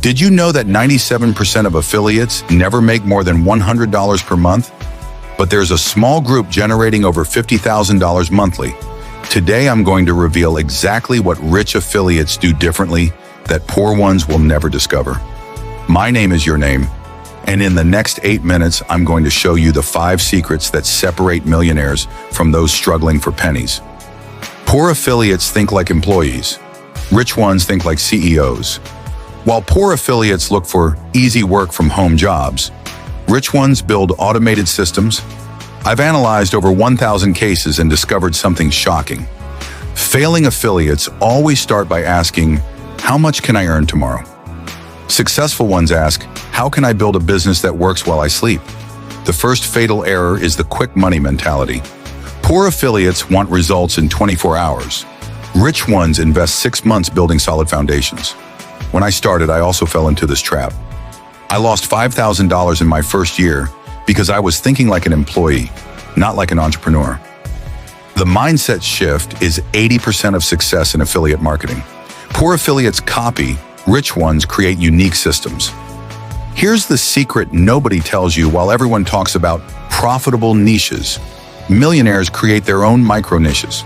Did you know that 97% of affiliates never make more than $100 per month? But there's a small group generating over $50,000 monthly. Today, I'm going to reveal exactly what rich affiliates do differently that poor ones will never discover. My name is your name, and in the next 8 minutes, I'm going to show you the 5 secrets that separate millionaires from those struggling for pennies. Poor affiliates think like employees. Rich ones think like CEOs. While poor affiliates look for easy work from home jobs, rich ones build automated systems. I've analyzed over 1,000 cases and discovered something shocking. Failing affiliates always start by asking, how much can I earn tomorrow? Successful ones ask, how can I build a business that works while I sleep? The first fatal error is the quick money mentality. Poor affiliates want results in 24 hours. Rich ones invest 6 months building solid foundations. When I started, I also fell into this trap. I lost $5,000 in my first year because I was thinking like an employee, not like an entrepreneur. The mindset shift is 80% of success in affiliate marketing. Poor affiliates copy, rich ones create unique systems. Here's the secret nobody tells you while everyone talks about profitable niches. Millionaires create their own micro niches.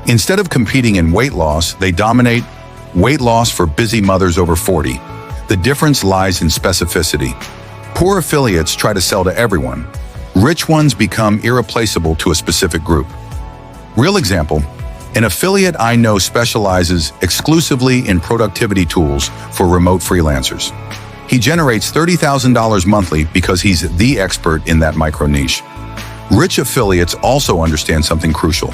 Instead of competing in weight loss, they dominate weight loss for busy mothers over 40. The difference lies in specificity. Poor affiliates try to sell to everyone. Rich ones become irreplaceable to a specific group. Real example, an affiliate I know specializes exclusively in productivity tools for remote freelancers. He generates $30,000 monthly because he's the expert in that micro niche. Rich affiliates also understand something crucial.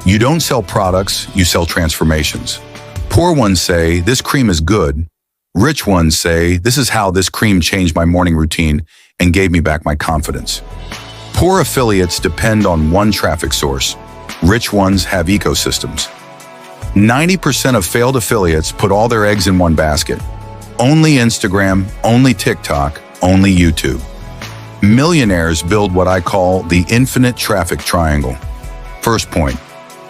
You don't sell products, you sell transformations. Poor ones say, this cream is good. Rich ones say, this is how this cream changed my morning routine and gave me back my confidence. Poor affiliates depend on one traffic source. Rich ones have ecosystems. 90% of failed affiliates put all their eggs in one basket. Only Instagram, only TikTok, only YouTube. Millionaires build what I call the infinite traffic triangle. First point,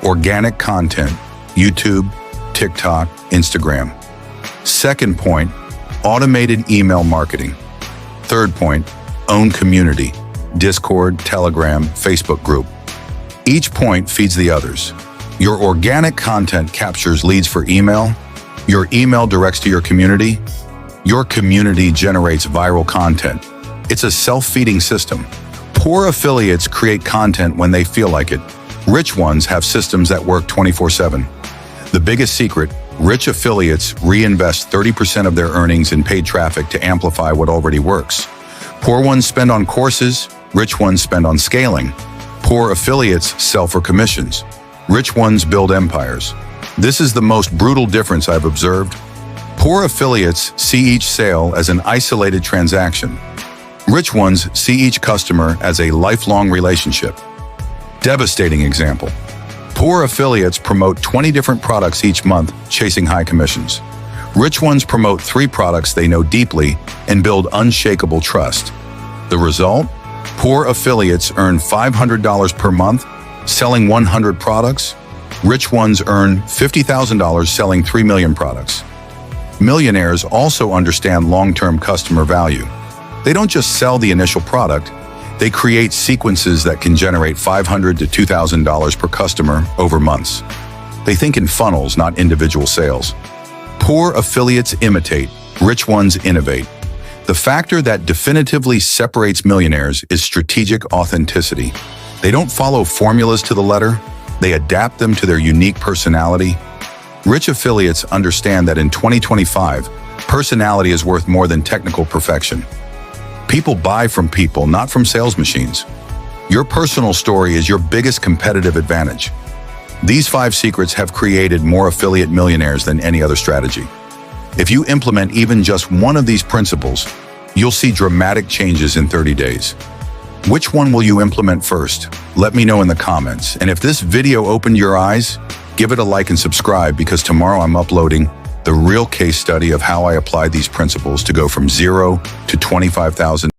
organic content, YouTube, TikTok, Instagram. Second point, automated email marketing. Third point, own community, Discord, Telegram, Facebook group. Each point feeds the others. Your organic content captures leads for email. Your email directs to your community. Your community generates viral content. It's a self-feeding system. Poor affiliates create content when they feel like it. Rich ones have systems that work 24/7. The biggest secret, rich affiliates reinvest 30% of their earnings in paid traffic to amplify what already works. Poor ones spend on courses, rich ones spend on scaling. Poor affiliates sell for commissions. Rich ones build empires. This is the most brutal difference I've observed. Poor affiliates see each sale as an isolated transaction. Rich ones see each customer as a lifelong relationship. Devastating example. Poor affiliates promote 20 different products each month, chasing high commissions. Rich ones promote 3 products they know deeply and build unshakable trust. The result? Poor affiliates earn $500 per month, selling 100 products. Rich ones earn $50,000 selling 3 million products. Millionaires also understand long-term customer value. They don't just sell the initial product, they create sequences that can generate $500 to $2,000 per customer over months. They think in funnels, not individual sales. Poor affiliates imitate, rich ones innovate. The factor that definitively separates millionaires is strategic authenticity. They don't follow formulas to the letter, they adapt them to their unique personality. Rich affiliates understand that in 2025, personality is worth more than technical perfection. People buy from people, not from sales machines. Your personal story is your biggest competitive advantage. These 5 secrets have created more affiliate millionaires than any other strategy. If you implement even just one of these principles, you'll see dramatic changes in 30 days. Which one will you implement first? Let me know in the comments. And if this video opened your eyes, give it a like and subscribe, because tomorrow I'm uploading the real case study of how I applied these principles to go from 0 to 25,000.